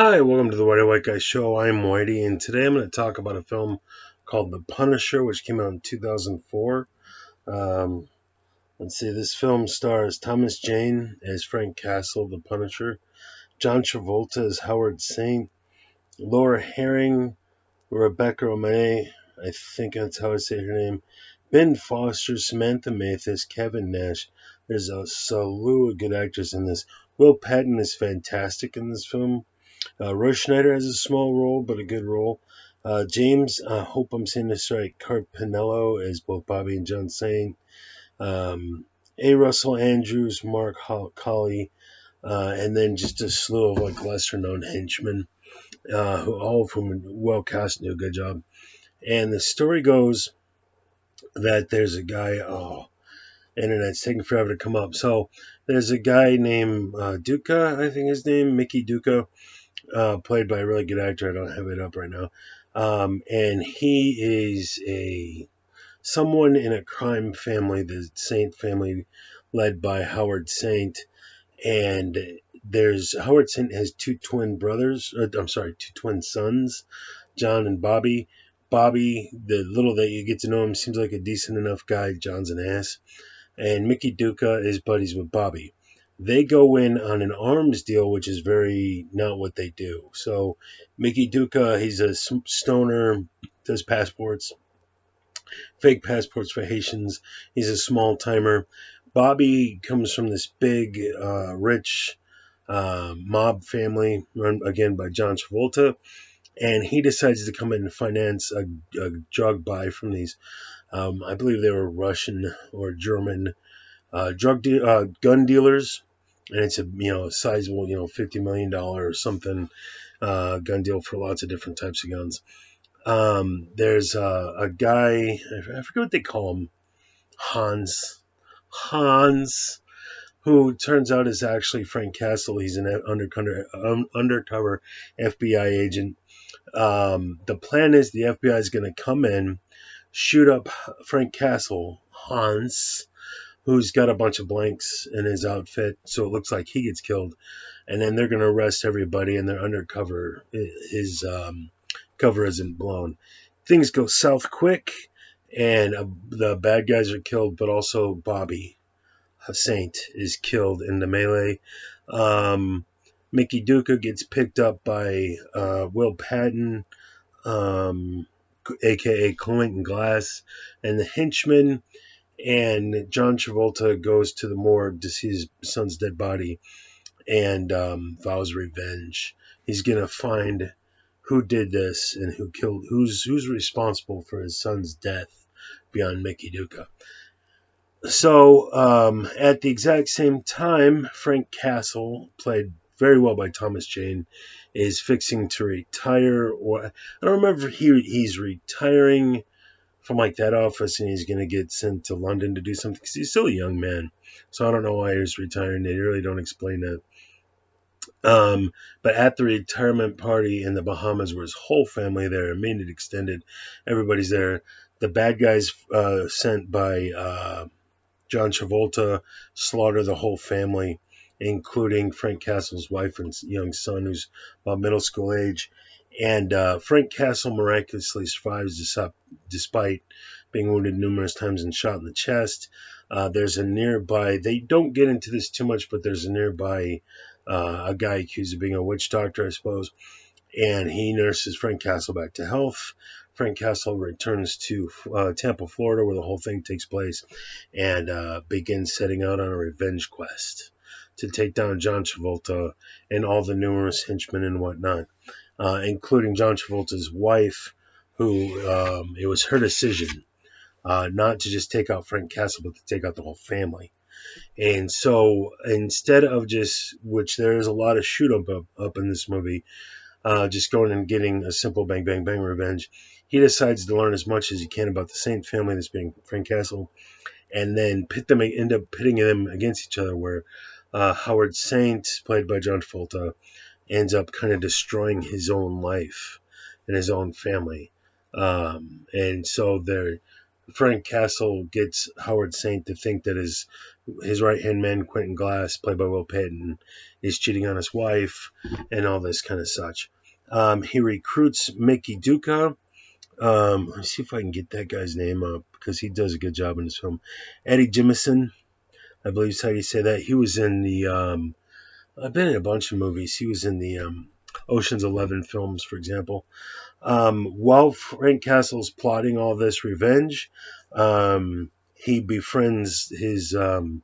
Hi, welcome to the Whitey White Guy Show. I'm Whitey, and today I'm going to talk about a film called The Punisher, which came out in 2004. Um, let's see, this film stars Thomas Jane as Frank Castle, the Punisher, John Travolta as Howard Saint, Laura Herring, Rebecca Romijn, I think that's how I say her name, Ben Foster, Samantha Mathis, Kevin Nash. There's a slew of good actors in this. Will Patton is fantastic in this film. Roy Schneider has a small role, but a good role. James, I hope I'm saying this right, Carpinello as both Bobby and John Saint. A. Russell Andrews, Mark Colley, and then just a slew of like lesser known henchmen, who all of whom are well cast and do a good job. And the story goes that there's a guy, internet's taking forever to come up. So there's a guy named Duca, I think his name, Mickey Duca, played by a really good actor. I don't have it up right now. And he is someone in a crime family, the Saint family, led by Howard Saint. And there's Howard Saint has two twin brothers. Two twin sons, John and Bobby. Bobby, the little that you get to know him, seems like a decent enough guy. John's an ass. And Mickey Duca is buddies with Bobby. They go in on an arms deal, which is very not what they do. So Mickey Duca, he's a stoner, does passports, fake passports for Haitians. He's a small timer. Bobby comes from this big, rich mob family run again by John Travolta, and he decides to come in and finance a drug buy from these. I believe they were Russian or German gun dealers, and it's a sizable $50 million or something gun deal for lots of different types of guns. There's a guy, I forget what they call him, Hans, who turns out is actually Frank Castle. He's an undercover FBI agent. The plan is the FBI is going to come in, shoot up Frank Castle, Hans, who's got a bunch of blanks in his outfit, so it looks like he gets killed. And then they're going to arrest everybody, and they're undercover. His cover isn't blown. Things go south quick, and the bad guys are killed, but also Bobby Saint is killed in the melee. Mickey Duca gets picked up by Will Patton, aka Clinton Glass, and the henchman. And John Travolta goes to the morgue to see his son's dead body and vows revenge. He's gonna find who did this and who's responsible for his son's death beyond Mickey Duca. So at the exact same time, Frank Castle, played very well by Thomas Jane, is fixing to retire. Or I don't remember if he's retiring from like that office and he's going to get sent to London to do something because he's still a young man. So I don't know why he's retiring. They really don't explain that. But at the retirement party in the Bahamas, where his whole family there, made it extended, everybody's there. The bad guys sent by John Travolta slaughter the whole family, including Frank Castle's wife and young son, who's about middle school age. And Frank Castle miraculously survives despite being wounded numerous times and shot in the chest. There's a nearby, they don't get into this too much, but there's a nearby, a guy accused of being a witch doctor, I suppose, and he nurses Frank Castle back to health. Frank Castle returns to Tampa, Florida, where the whole thing takes place, and begins setting out on a revenge quest to take down John Travolta and all the numerous henchmen and whatnot, including John Travolta's wife, who it was her decision not to just take out Frank Castle, but to take out the whole family. And so instead of which there is a lot of shoot up in this movie, just going and getting a simple bang, bang, bang revenge, he decides to learn as much as he can about the Saint family, this being Frank Castle, and then end up pitting them against each other, where Howard Saint, played by John Travolta, ends up kind of destroying his own life and his own family. And so Frank Castle gets Howard Saint to think that his right hand man, Quentin Glass, played by Will Patton, is cheating on his wife and all this kind of such. He recruits Mickey Duca. Let me see if I can get that guy's name up because he does a good job in this film. Eddie Jemison, I believe is how you say that. He was in the I've been in a bunch of movies. He was in the Ocean's 11 films, for example. While Frank Castle's plotting all this revenge, he befriends the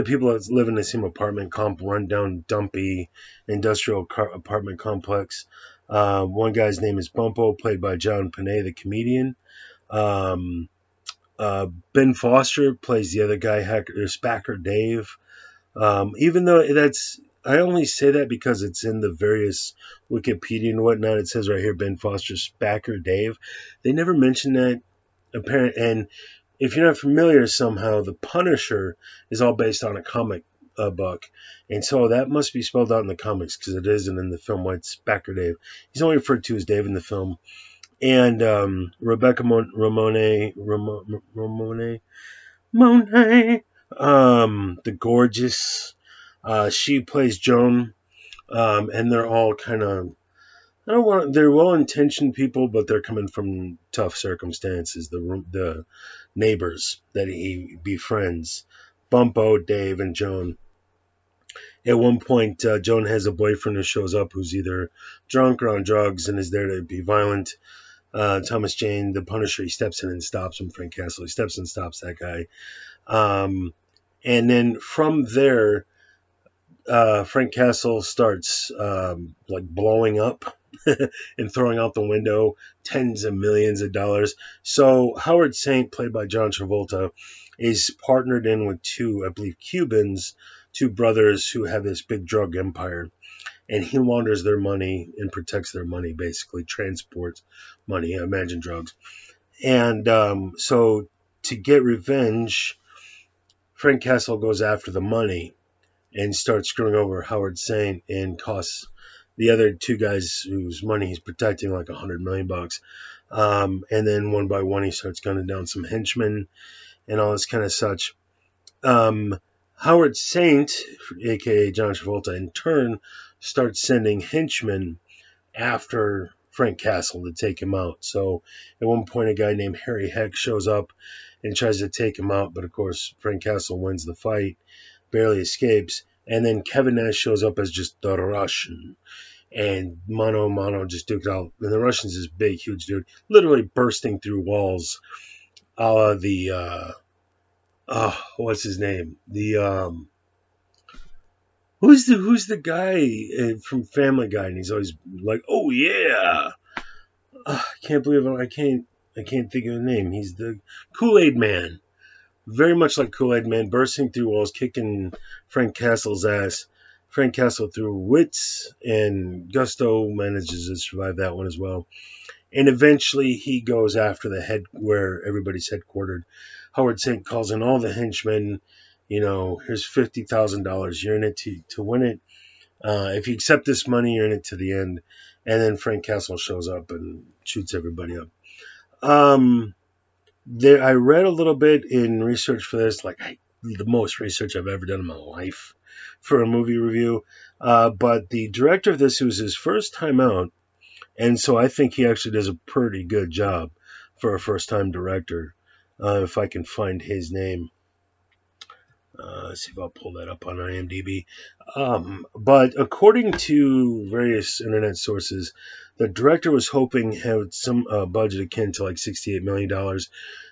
people that live in the same apartment rundown, dumpy industrial apartment complex. One guy's name is Bumpo, played by John Panay, the comedian. Um, Ben Foster plays the other guy, Spacker Dave. Even though I only say that because it's in the various Wikipedia and whatnot. It says right here, Ben Foster, Spacker Dave. They never mention that apparent. And if you're not familiar somehow, The Punisher is all based on a comic book. And so that must be spelled out in the comics because it isn't in the film. Why it's Spacker Dave. He's only referred to as Dave in the film. And Rebecca Romone, the gorgeous. She plays Joan, and they're all kind of. I don't want. They're well-intentioned people, but they're coming from tough circumstances. The neighbors that he befriends, Bumpo, Dave, and Joan. At one point, Joan has a boyfriend who shows up who's either drunk or on drugs and is there to be violent. Thomas Jane, the Punisher, he steps in and stops him. Frank Castle, he steps in and stops that guy. And then from there, Frank Castle starts like blowing up and throwing out the window tens of millions of dollars. So Howard Saint, played by John Travolta, is partnered in with two, I believe, Cubans, two brothers who have this big drug empire. And he launders their money and protects their money, basically transports money, I imagine drugs. And so to get revenge, Frank Castle goes after the money and starts screwing over Howard Saint and costs the other two guys whose money he's protecting like $100 million. And then one by one he starts gunning down some henchmen and all this kind of such. Howard Saint, aka John Travolta, in turn starts sending henchmen after Frank Castle to take him out. So at one point a guy named Harry Heck shows up and tries to take him out, but of course Frank Castle wins the fight, barely escapes, and then Kevin Nash shows up as just the Russian, and mano a mano just duked out. And the Russian's this big, huge dude, literally bursting through walls, a la the what's his name? The who's the guy from Family Guy, and he's always like, oh yeah, I can't believe I can't think of the name. He's the Kool-Aid Man. Very much like Kool-Aid Man, bursting through walls, kicking Frank Castle's ass. Frank Castle, through wits and gusto, manages to survive that one as well. And eventually he goes after the head where everybody's headquartered. Howard Saint calls in all the henchmen. You know, here's $50,000. You're in it to win it. If you accept this money, you're in it to the end. And then Frank Castle shows up and shoots everybody up. I read a little bit in research for this, the most research I've ever done in my life for a movie review. But the director of this, it was his first time out, and so I think he actually does a pretty good job for a first-time director. If I can find his name. Let's see if I'll pull that up on IMDb. But according to various internet sources, the director was hoping to have some budget akin to like $68 million.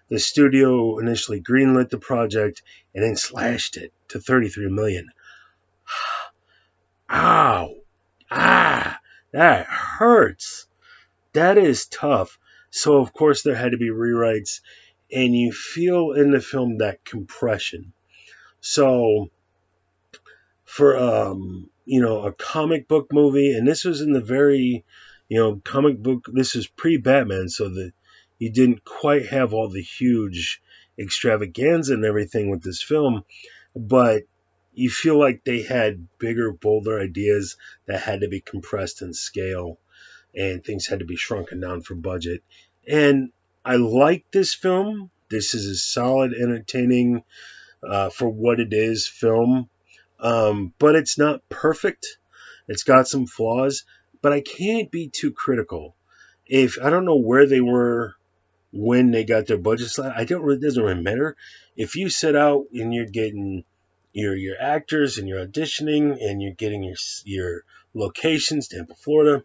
The studio initially greenlit the project and then slashed it to $33 million. Ow! That hurts. That is tough. So of course there had to be rewrites, and you feel in the film that compression. So for a comic book movie, and this was in the very comic book, this is pre-Batman, so that you didn't quite have all the huge extravaganza and everything with this film, but you feel like they had bigger, bolder ideas that had to be compressed in scale, and things had to be shrunken down for budget. And I like this film, This is a solid, entertaining, for what it is film. But it's not perfect. It's got some flaws, but I can't be too critical. If I don't know where they were when they got their budgets, I don't really, it doesn't really matter. If you set out and you're getting your actors and you're auditioning and you're getting your locations, Tampa, Florida,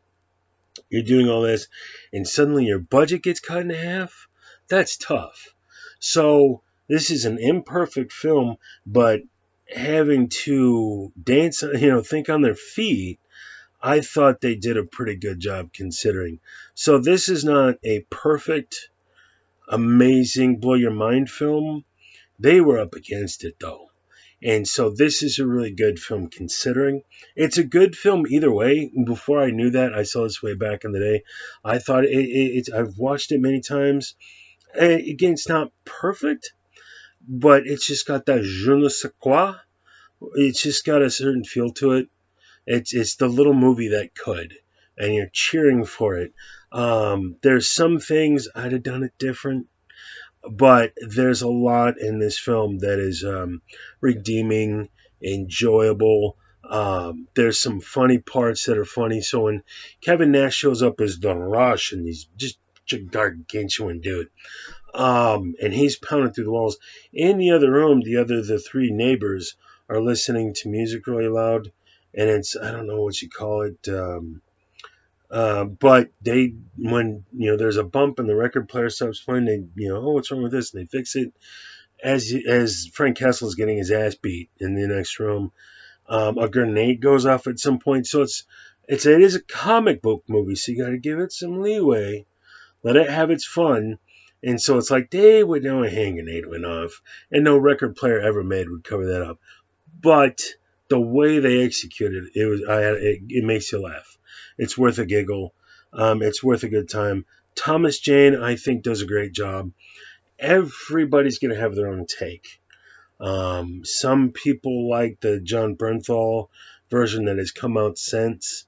you're doing all this, and suddenly your budget gets cut in half. That's tough. So this is an imperfect film, but having to dance, think on their feet, I thought they did a pretty good job considering. So this is not a perfect, amazing, blow your mind film. They were up against it though. And so this is a really good film considering. It's a good film either way. Before I knew that, I saw this way back in the day. I thought I've watched it many times. Again, it's not perfect, but it's just got that je ne sais quoi. It's just got a certain feel to it. It's the little movie that could, and you're cheering for it. There's some things I'd have done it different, but there's a lot in this film that is redeeming, enjoyable. There's some funny parts that are funny. So when Kevin Nash shows up as the Rush, and he's just a gargantuan dude, and he's pounding through the walls. In the other room, the three neighbors are listening to music really loud, and it's, I don't know what you call it. But when there's a bump and the record player stops playing, they oh, what's wrong with this? And they fix it. As Frank Castle is getting his ass beat in the next room, a grenade goes off at some point. So it is a comic book movie, so you got to give it some leeway, let it have its fun. And so it's like they would know a hand grenade went off, and no record player ever made would cover that up. But the way they executed it makes you laugh. It's worth a giggle. It's worth a good time. Thomas Jane, I think, does a great job. Everybody's going to have their own take. Some people like the John Bernthal version that has come out since.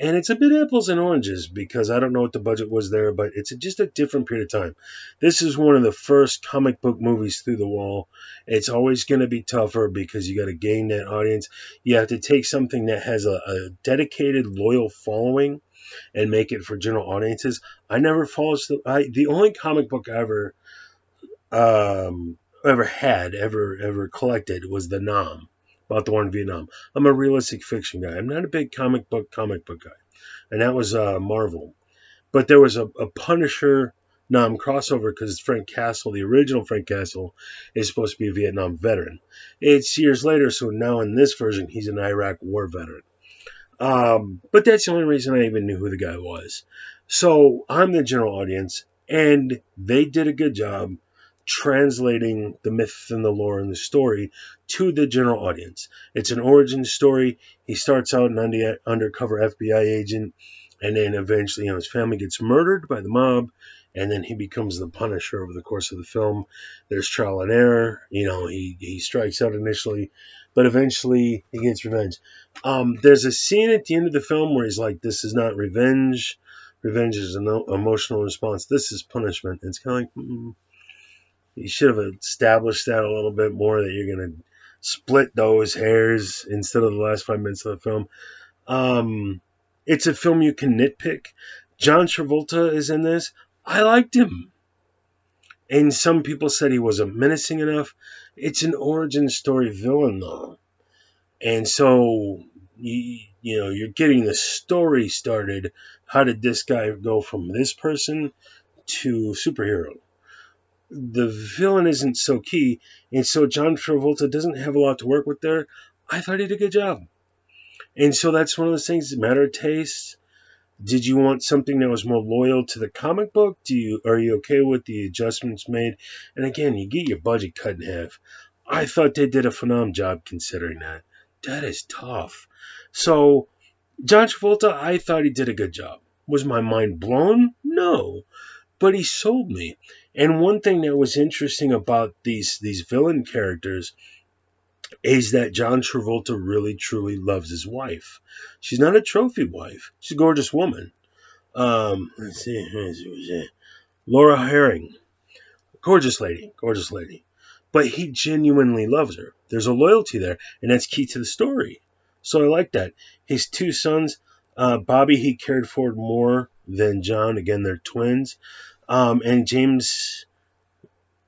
And it's a bit apples and oranges because I don't know what the budget was there, but it's just a different period of time. This is one of the first comic book movies through the wall. It's always going to be tougher because you got to gain that audience. You have to take something that has a dedicated, loyal following and make it for general audiences. I never followed the only comic book I ever collected was the Nam, about the war in Vietnam. I'm a realistic fiction guy. I'm not a big comic book guy, and that was Marvel. But there was a Punisher Nam crossover because Frank Castle, the original Frank Castle, is supposed to be a Vietnam veteran. It's years later, so now in this version, he's an Iraq war veteran. But that's the only reason I even knew who the guy was. So I'm the general audience, and they did a good job translating the myth and the lore and the story to the general audience. It's an origin story. He starts out an undercover FBI agent, and then eventually, his family gets murdered by the mob, and then he becomes the Punisher over the course of the film. There's trial and error. He strikes out initially, but eventually he gets revenge. There's a scene at the end of the film where he's like, "This is not revenge. Revenge is an emotional response. This is punishment." And it's kind of like, you should have established that a little bit more, that you're going to split those hairs instead of the last 5 minutes of the film. It's a film you can nitpick. John Travolta is in this. I liked him. And some people said he wasn't menacing enough. It's an origin story villain, though. And so, you're getting the story started. How did this guy go from this person to superhero? The villain isn't so key, and so John Travolta doesn't have a lot to work with there. I thought he did a good job. And so that's one of those things that matter of taste. Did you want something that was more loyal to the comic book? Are you okay with the adjustments made? And again, you get your budget cut in half. I thought they did a phenomenal job considering that. That is tough. So, John Travolta, I thought he did a good job. Was my mind blown? No. But he sold me. And one thing that was interesting about these villain characters is that John Travolta really truly loves his wife. She's not a trophy wife. She's a gorgeous woman. Let's see. Laura Herring. Gorgeous lady, gorgeous lady. But he genuinely loves her. There's a loyalty there, and that's key to the story. So I like that. His two sons, Bobby, he cared for more than John. Again, they're twins. And James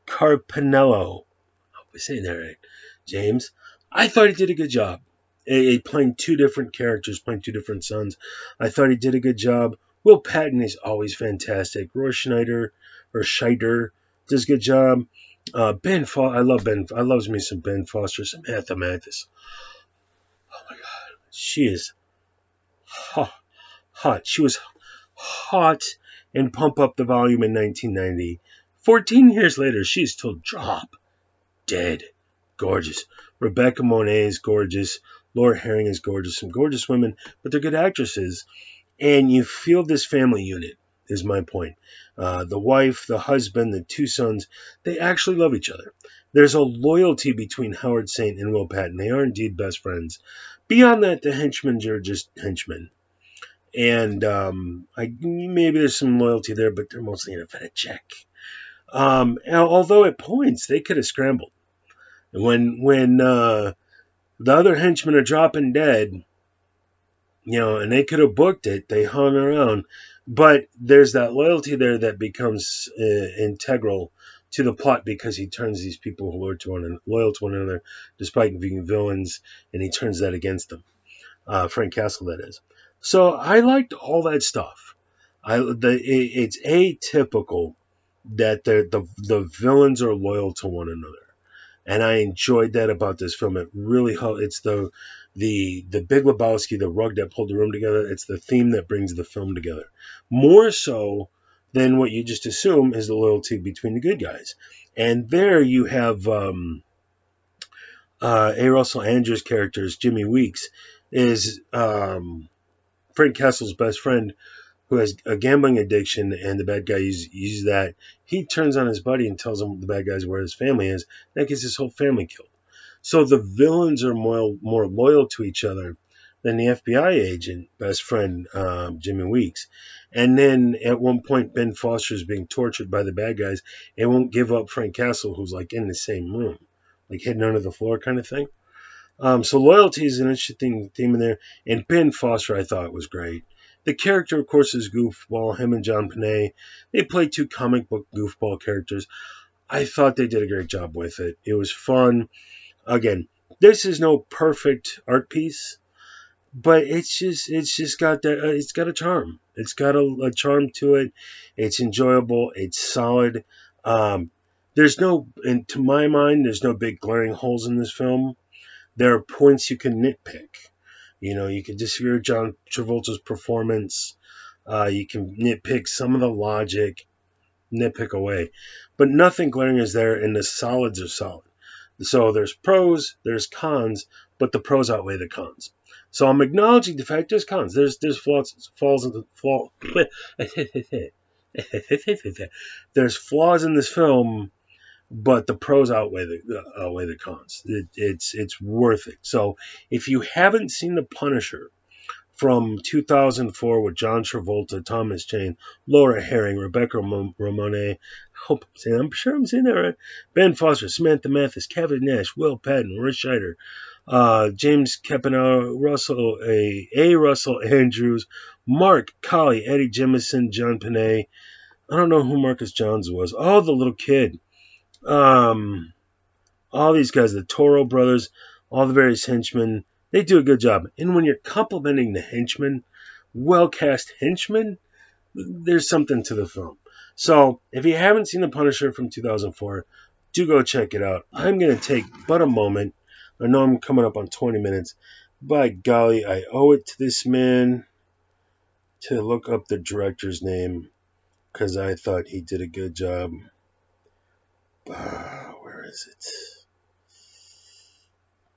Carpinello. I hope I say that right. James. I thought he did a good job. Playing two different characters, playing two different sons. I thought he did a good job. Will Patton is always fantastic. Roy Schneider or Scheider does a good job. Ben Foster, I love Ben. I loves me some Ben Foster, Samantha Mathis. Oh my God, she is hot. Hot. She was hot and Pump Up the Volume in 1990. 14 years later, she is still drop dead gorgeous. Rebecca Monet is gorgeous. Laura Herring is gorgeous. Some gorgeous women, but they're good actresses. And you feel this family unit, is my point. The wife, the husband, the two sons, they actually love each other. There's a loyalty between Howard Saint and Will Patton. They are indeed best friends. Beyond that, the henchmen are just henchmen. And maybe there's some loyalty there, but they're mostly in it for a check. Although at points they could have scrambled. When the other henchmen are dropping dead, and they could have booked it, they hung around. But there's that loyalty there that becomes integral to the plot because he turns these people loyal to one another, despite being villains, and he turns that against them. Frank Castle, that is. So I liked all that stuff. It's atypical that the villains are loyal to one another. And I enjoyed that about this film. It really helped. It's the Big Lebowski, the rug that pulled the room together. It's the theme that brings the film together. More so than what you just assume is the loyalty between the good guys. And there you have A. Russell Andrews' characters, Jimmy Weeks, is Frank Castle's best friend who has a gambling addiction, and the bad guy uses that. He turns on his buddy and tells him the bad guy's where his family is. That gets his whole family killed. So the villains are more loyal to each other than the FBI agent, best friend, Jimmy Weeks. And then at one point, Ben Foster is being tortured by the bad guys and won't give up Frank Castle, who's like in the same room, like hidden under the floor kind of thing. So loyalty is an interesting theme in there. And Ben Foster, I thought, was great. The character, of course, is goofball. Him and John Panay, they play two comic book goofball characters. I thought they did a great job with it. It was fun. Again, this is no perfect art piece, but it's just got that. It's got a charm. It's got a charm to it. It's enjoyable. It's solid. There's no, and to my mind, there's no big glaring holes in this film. There are points you can nitpick. You can disagree with John Travolta's performance. You can nitpick some of the logic, nitpick away. But nothing glaring is there, and the solids are solid. So there's pros, there's cons, but the pros outweigh the cons. So I'm acknowledging the fact there's cons. There's flaws in the flaw. There's flaws in this film, but the pros outweigh the cons. It's worth it. So if you haven't seen The Punisher from 2004 with John Travolta, Thomas Jane, Laura Herring, Rebecca Romane, I'm sure I'm saying that right, Ben Foster, Samantha Mathis, Kevin Nash, Will Patton, Roy Scheider, James Carpinello, Russell Andrews, Mark Colley, Eddie Jemison, John Panay. I don't know who Marcus Johns was. Oh, the little kid. All these guys, the Toro brothers, all the various henchmen, they do a good job. And when you're complimenting the henchmen, well-cast henchmen, there's something to the film. So if you haven't seen The Punisher from 2004, do go check it out. I'm going to take but a moment. I know I'm coming up on 20 minutes. By golly, I owe it to this man to look up the director's name because I thought he did a good job. Where is it?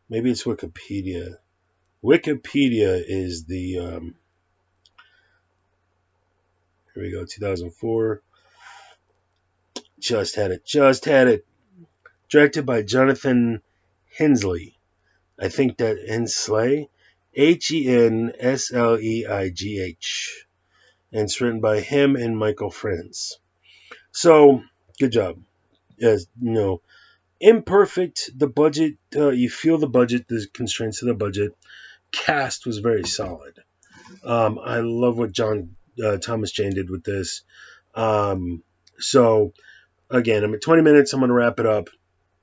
Maybe it's Wikipedia. Wikipedia is the here we go, 2004. Just had it. Directed by Jonathan Hensley. I think that Hensley, Hensleigh, and it's written by him and Michael Franz. So good job. imperfect. The budget, you feel the budget, the constraints of the budget. Cast was very solid. I love what John Thomas Jane did with this. So again, I'm at 20 minutes. I'm going to wrap it up.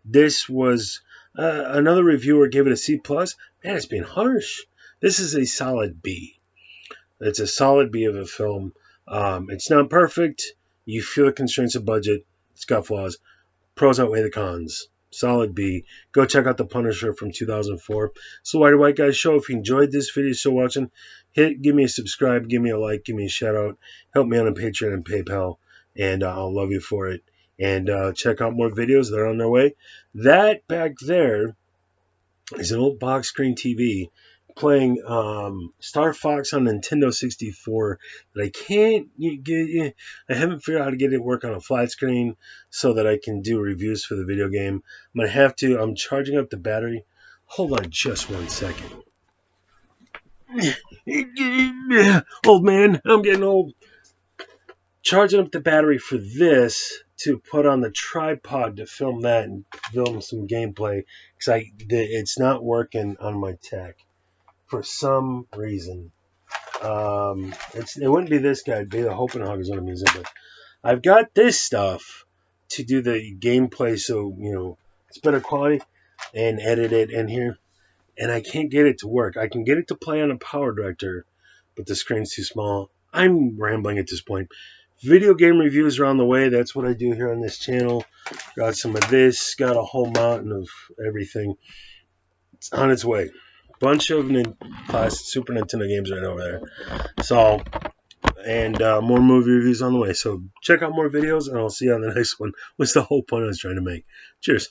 This was another reviewer gave it a C plus. Man, it's being harsh. This is a solid B. It's a solid B of a film. It's not perfect. You feel the constraints of budget. It's got flaws. Pros outweigh the cons. Solid B. Go check out The Punisher from 2004. So White White Guys Show. If you enjoyed this video, still watching, give me a subscribe, give me a like, give me a shout out. Help me out on Patreon and PayPal, and I'll love you for it. And check out more videos. They're on their way. That back there is an old box screen TV playing Star Fox on Nintendo 64 that I can't get. I haven't figured out how to get it to work on a flat screen so that I can do reviews for the video game. I'm gonna have to. I'm charging up the battery. Hold on just 1 second. Old man, I'm getting old. Charging up the battery for this to put on the tripod to film that and film some gameplay because it's not working on my tech for some reason. It wouldn't be this guy. It'd be the Hopenhog is what I'm using, but I've got this stuff to do the gameplay, so it's better quality and edit it in here. And I can't get it to work. I can get it to play on a Power Director, but the screen's too small. I'm rambling at this point. Video game reviews are on the way. That's what I do here on this channel. Got some of this. Got a whole mountain of everything. It's on its way. Bunch of Super Nintendo games right over there. So, and more movie reviews on the way. So check out more videos, and I'll see you on the next one. What's the whole point I was trying to make? Cheers.